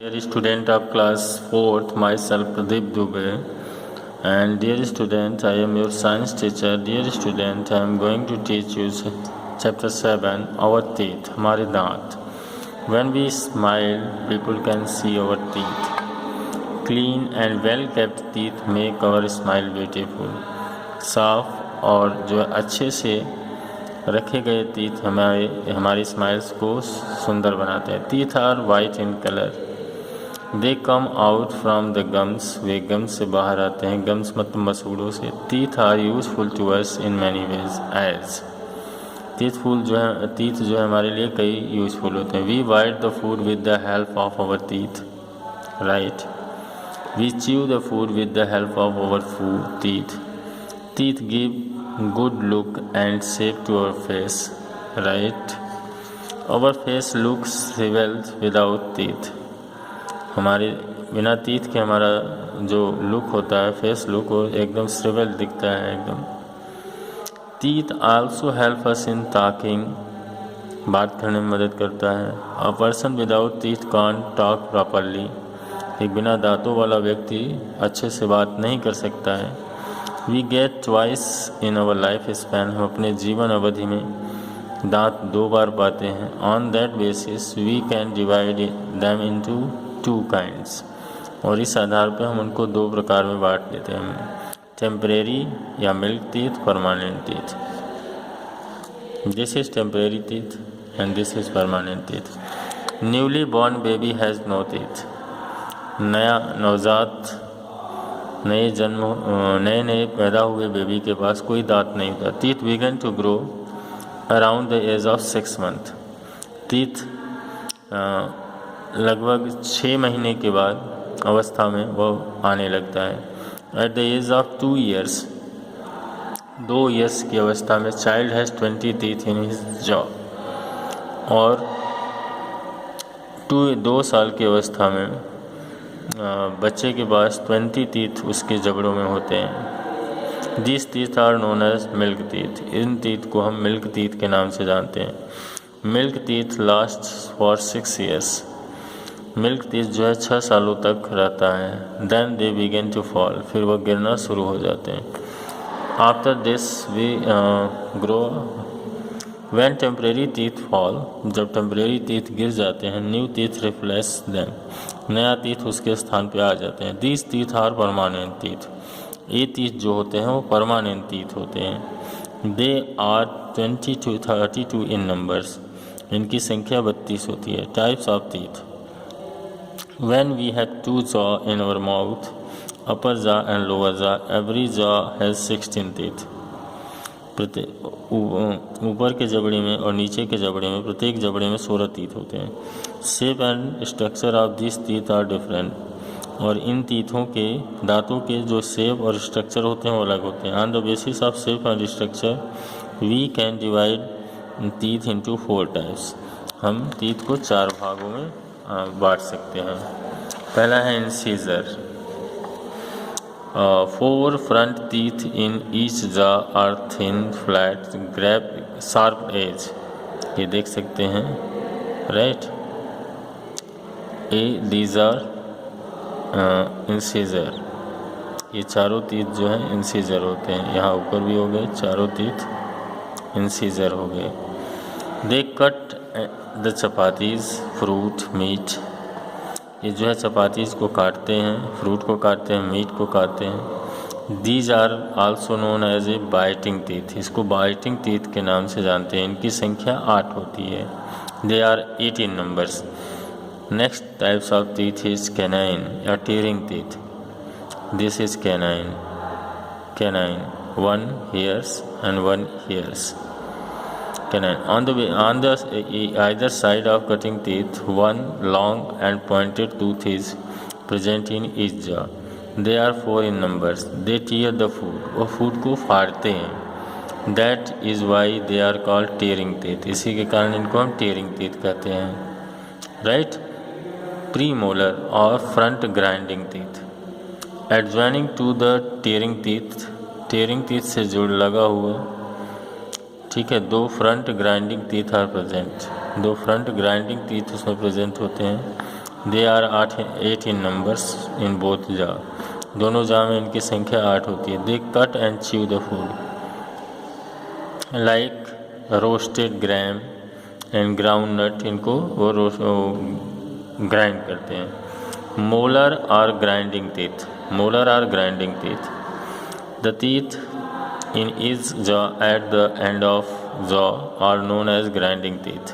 Dear student of class 4th, myself Pradeep Dubey, and dear student, I am your science teacher. Dear student, I am going to teach you chapter 7, our teeth, हमारे दांत. When we smile, people can see our teeth. Clean and well kept teeth make our smile beautiful. साफ और जो अच्छे से रखे गए teeth हमारी स्माइल्स को सुंदर बनाते हैं. Teeth are white in color. They come out from the gums, वे गम्स से बाहर आते हैं. गम्स मतलब मसूड़ों से. Teeth are useful to us in many ways as. Teeth जो है हमारे लिए कई यूजफुल होते हैं. We bite the food with the help of our teeth, right. We chew the food with the help of our teeth. Teeth give good look and shape to our face, right. Our face looks shrivelled without teeth. हमारे बिना teeth के हमारा जो look होता है, face look, वो एकदम श्रिवेल दिखता है एकदम. Teeth also help us in talking, बात करने में मदद करता है. A person without teeth can't talk properly, एक बिना दांतों वाला व्यक्ति अच्छे से बात नहीं कर सकता है. We get twice in our life span, हम अपने जीवन अवधि में दांत 2 बार पाते हैं. On that basis we can divide them into 2 kinds, और इस आधार पर हम उनको 2 प्रकार में बांट देते हैं. टेम्परेरी या milk teeth, permanent teeth. This is temporary teeth and this is permanent teeth. Newly born baby has no teeth, नया नवजात नए पैदा हुए बेबी के पास कोई दांत नहीं होता. Teeth begin to grow around the age of 6 months. Teeth लगभग 6 महीने के बाद अवस्था में वो आने लगता है. At the age of 2 years, 2 years की अवस्था में child has 20 teeth in his jaw, और 2 साल की अवस्था में बच्चे के पास 20 teeth उसके जबड़ों में होते हैं. This teeth are known as milk teeth, इन टीथ को हम मिल्क टीथ के नाम से जानते हैं. Milk teeth last for 6 years, milk teeth जो है 6 सालों तक रहता है. Then they begin to fall, फिर वह गिरना शुरू हो जाते हैं. After this we grow. When temporary teeth fall, जब टेम्परेरी टीथ गिर जाते हैं, न्यू टीथ रिप्लेस देम, नया टीथ उसके स्थान पे आ जाते हैं. These teeth are permanent teeth, ये टीथ जो होते हैं वो परमानेंट टीथ होते हैं. They are 20 to 32 in numbers, इनकी संख्या 32 होती है. Types of teeth. When we have 2 jaw in our mouth, upper jaw and lower jaw, every jaw has 16 teeth. ऊपर के जबड़े में और नीचे के जबड़े में, प्रत्येक जबड़े में 16 टीथ होते हैं. Shape and structure of this teeth are different, और इन टीथों के दांतों के जो शेप और स्ट्रक्चर होते हैं वो अलग होते हैं. On the basis of shape and structure we can divide teeth into 4 types. हम टीथ को 4 भागों में बांट सकते हैं. पहला है incisor. 4 front teeth in each jaw are thin flat grab sharp edge, ये देख सकते हैं, राइट. दीज आर इंसीजर, ये चारों टीथ जो हैं इंसीजर होते हैं. यहाँ ऊपर भी हो गए, चारों टीथ इंसीजर हो गए. They cut the chapatis, fruit, meat, ये जो है चपातीज को काटते हैं, फ्रूट को काटते हैं, मीट को काटते हैं. These are also known as a biting teeth, इसको बाइटिंग टीथ के नाम से जानते हैं. इनकी संख्या 8 होती है. They are 18 numbers. Next types of teeth is canine या tearing teeth. This is canine. 1 hairs and 1 hairs. Canine. On the either side of cutting teeth, one long and pointed tooth is present in each jaw. They are 4 in numbers. They tear the food, वो food को फाड़ते हैं. That is why they are called tearing teeth. इसी के कारण इनको हम tearing teeth कहते हैं, right? Premolar और front grinding teeth. Adjoining to the tearing teeth से जुड़ लगा हुआ, ठीक है, 2 front grinding teeth are present. 2 front grinding teeth उसमें प्रेजेंट होते हैं. They are 8 in numbers in both jaw, दोनों जा में इनकी संख्या 8 होती है। They cut and chew the food like roasted gram and ground nut, इनको वो ग्राइंड करते हैं। Molar are grinding teeth, molar are grinding teeth. The teeth in each jaw at the end of jaw are known as grinding teeth.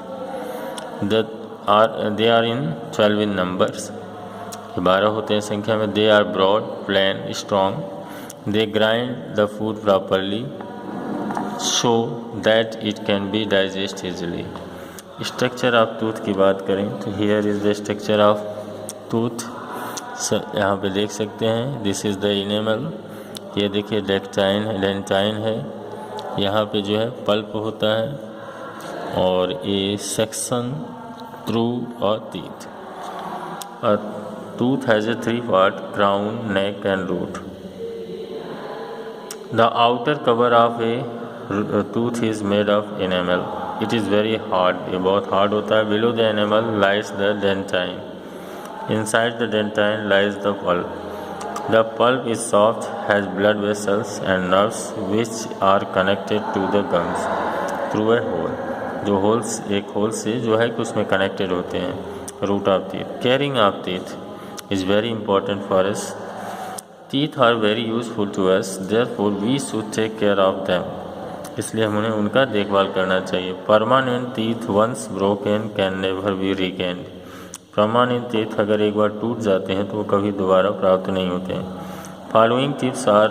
They are in 12 in numbers. 12 होते हैं संख्या में। They are broad, plain, strong. They grind the food properly so that it can be digested easily. Structure of tooth की बात करें तो here is the structure of tooth. यहाँ पे देख सकते हैं this is the enamel. ये देखिए डेंटाइन है, यहाँ पे जो है पल्प होता है और ये section through our teeth. Tooth has a 3 part, crown, neck and root. The outer cover of a tooth is made of enamel, it is very hard, ये बहुत हार्ड होता है। Below the enamel lies the dentine, inside the dentine lies the pulp. The pulp is soft, has blood vessels and nerves which are connected to the gums through a hole. जो holes, एक hole से जो है कि उसमें connected होते हैं। Root of teeth, caring of teeth is very important for us. Teeth are very useful to us, therefore we should take care of them, इसलिए हमें उनका देखभाल करना चाहिए। Permanent teeth once broken can never be regained, permanent teeth अगर एक बार टूट जाते हैं तो वो कभी दोबारा प्राप्त नहीं होते हैं। Following tips are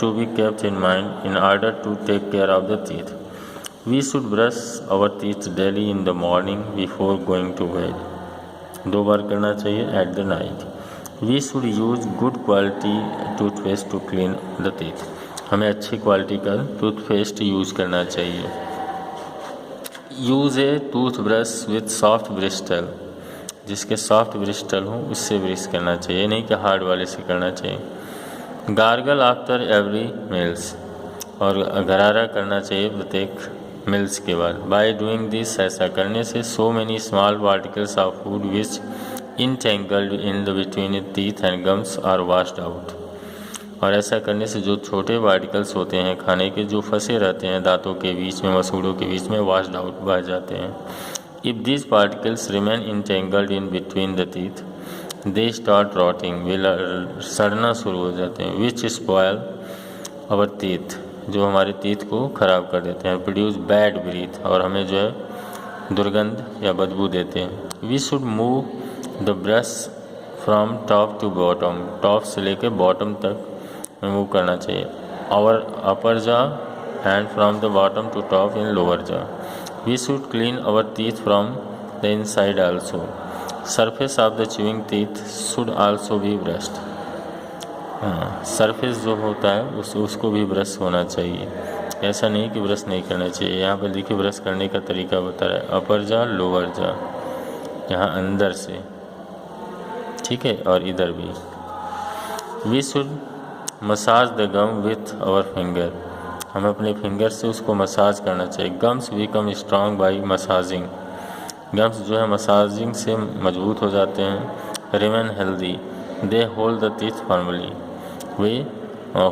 to be kept in mind in order to take care of the teeth. We should brush our teeth daily in the morning before going to bed, 2 बार करना चाहिए at the night. We should use good quality toothpaste to clean the teeth, हमें अच्छी quality का toothpaste use करना चाहिए। Use a toothbrush with soft bristle, जिसके soft bristle हो उससे ब्रश करना चाहिए, नहीं कि हार्ड वाले से करना चाहिए। गार्गल आफ्टर एवरी मील्स, और गरारा करना चाहिए प्रत्येक मील्स के बाद। बाय डूइंग दिस, ऐसा करने से so many small particles of food which entangled in the between teeth and gums are washed out, और ऐसा करने से जो छोटे पार्टिकल्स होते हैं खाने के जो फंसे रहते हैं दांतों के बीच में, मसूड़ों के बीच में, वॉश्ड आउट बह जाते हैं। If these particles remain entangled in between the teeth, they start rotting, will सड़ना शुरू हो जाते हैं, which spoil our teeth, जो हमारे teeth को ख़राब कर देते हैं। produce bad breath, और हमें जो है दुर्गंध या बदबू देते हैं। we should move the brush from top to bottom, top से लेके bottom तक मूव करना चाहिए। our upper jaw and from the bottom to top in lower jaw. We should clean our teeth from the inside also. Surface of the chewing teeth should also be brushed. Surface जो होता है उसको भी brush होना चाहिए, ऐसा नहीं कि ब्रश नहीं करना चाहिए। यहाँ पर देखिए ब्रश करने का तरीका बता रहा है, अपर जा, लोअर जा, यहाँ अंदर से, ठीक है, और इधर भी। We should massage the gum with our finger, हमें अपने फिंगर से उसको मसाज करना चाहिए। Gums become strong by massaging, gums जो है मसाजिंग से मजबूत हो जाते हैं। Remain healthy, they hold the teeth firmly, वे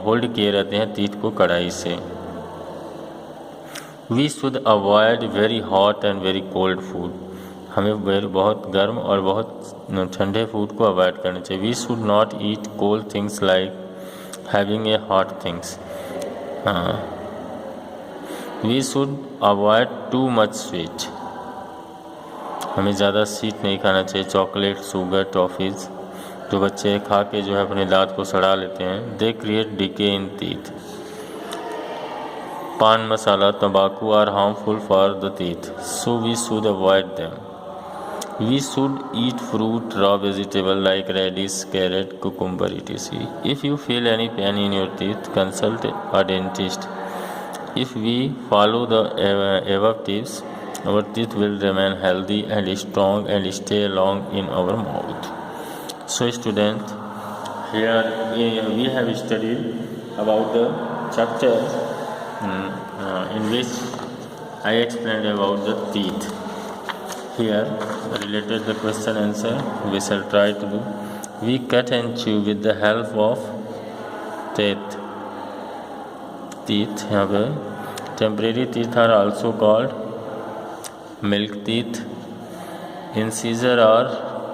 होल्ड किए रहते हैं टीथ को कड़ाई से। We should avoid very hot and very cold food, हमें बहुत गर्म और बहुत ठंडे फूड को अवॉइड करना चाहिए। We should not eat cold things like having a hot things. We should avoid too much sweet, हमें ज़्यादा स्वीट नहीं खाना चाहिए। चॉकलेट, शुगर, टॉफ़ीज़ जो बच्चे खा के जो है अपने दांत को सड़ा लेते हैं, they create decay in teeth. Paan masala, तंबाकू are harmful for the teeth, so we should avoid them. We should eat fruit, raw vegetable like radish, carrot, cucumber, etc. If you feel any pain in your teeth, consult a dentist. If we follow the above tips, our teeth will remain healthy and strong and stay long in our mouth. So student, here we have studied about the chapter in which I explained about the teeth. Here related the question answer. We shall try to do. We cut and chew with the help of teeth. Teeth यहाँ पे temporary teeth are also called milk teeth, incisor or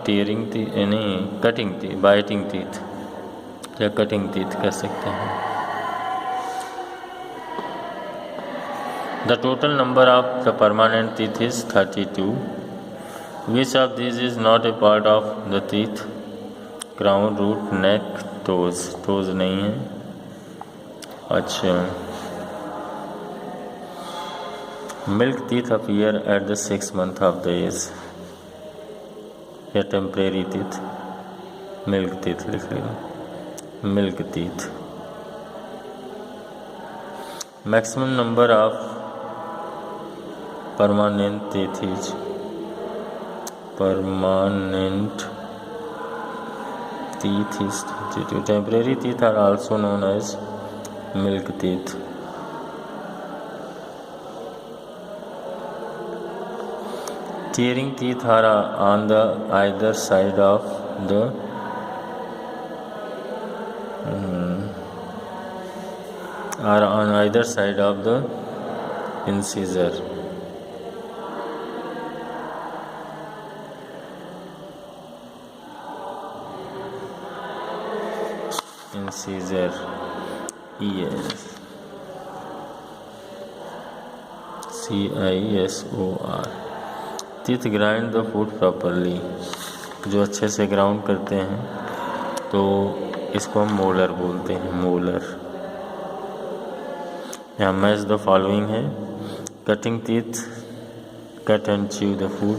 tearing teeth, नहीं cutting teeth, biting teeth या cutting teeth कह सकते हैं. The total number of the permanent teeth is 32. Which of these is not a part of the teeth? Crown, root, neck, toes. Toes नहीं है. अच्छा. Milk teeth appear at the 6th month of the age. या temporary teeth. Milk teeth लिख लीजिए. Milk teeth. Maximum number of permanent teeth is permanent teeth is 32. Temporary teeth are also known as milk teeth. Tearing teeth are on the either side of the are on either side of the incisor. Incisor. Yes. CISOR. Teeth grind the food properly. जो अच्छे से ground करते हैं तो इसको हम molar बोलते हैं. मोलर. यहाँ मैच द फॉलोइंग है. Cutting teeth cut and chew the food.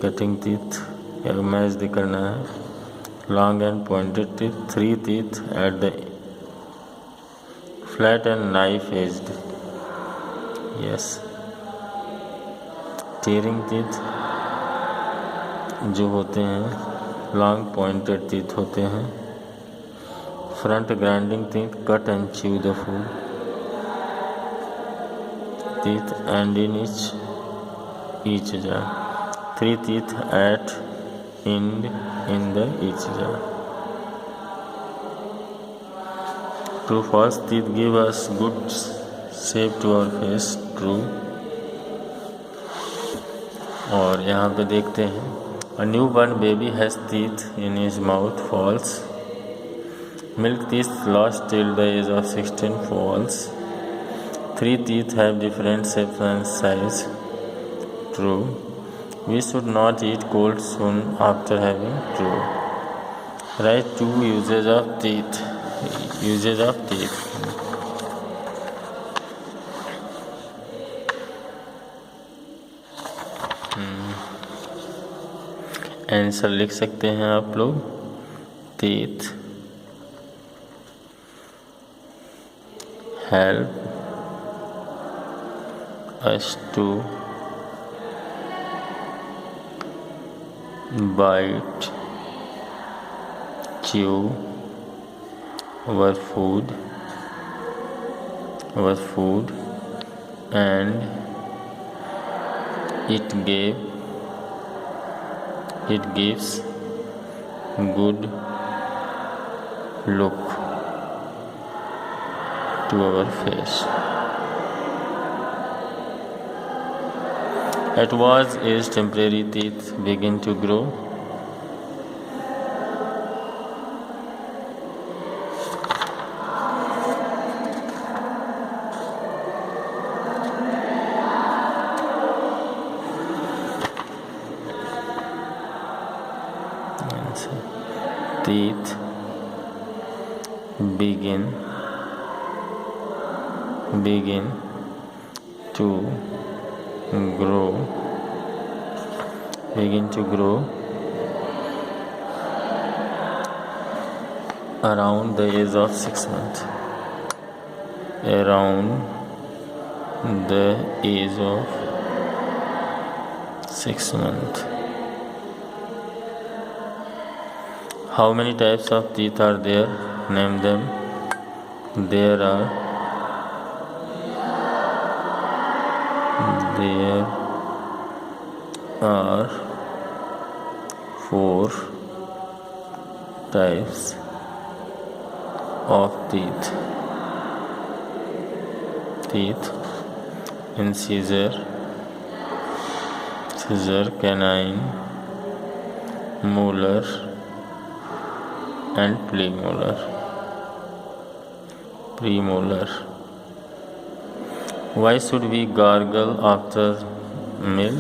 Cutting teeth या मैच द करना है. Long and pointed teeth. 3 teeth at the flat and knife aged. Yes. Tearing teeth जो होते हैं लॉन्ग पॉइंटेड टीथ होते हैं. Front grinding teeth cut and chew the food. Teeth and in each jar. 3 teeth at end in the each jar. True, false. Teeth give us good shape to our face. True. और यहाँ पे देखते हैं. A newborn baby has teeth in his mouth. False. Milk teeth lost till the age of 16. False. 3 teeth have different shapes and size. True. We should not eat cold soon after having. True. Write 2 uses of teeth. Uses of teeth. Answer लिख सकते हैं आप लोग. teeth help us to bite, chew our food, and it gives good look to our face. At what age temporary teeth begin to grow? Teeth begin to grow around the age of 6 months. Around the age of 6 months. How many types of teeth are there? Name them. There are There are 4 types of teeth. Incisor, canine, molar, and premolar. Why should we gargle after meal?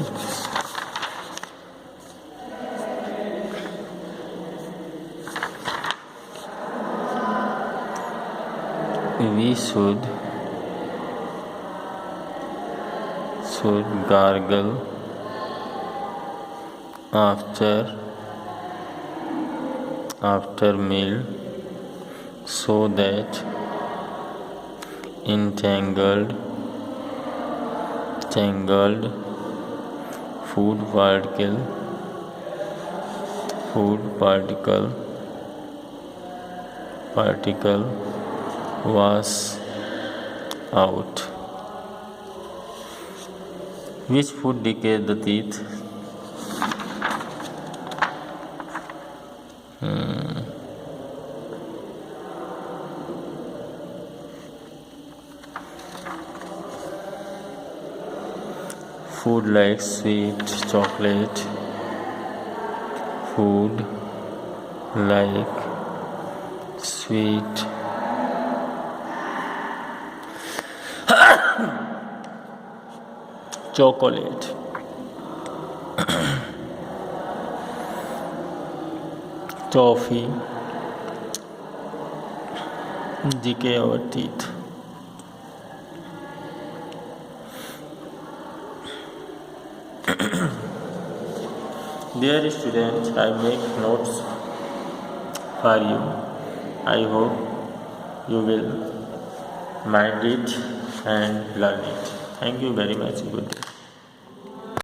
We should gargle after meal so that tangled food particle wash out. Which food decays the teeth? Food like sweet chocolate. Food like sweet chocolate. Toffee decay our teeth. Dear students, I make notes for you. I hope you will mind it and learn it. Thank you very much. Good day.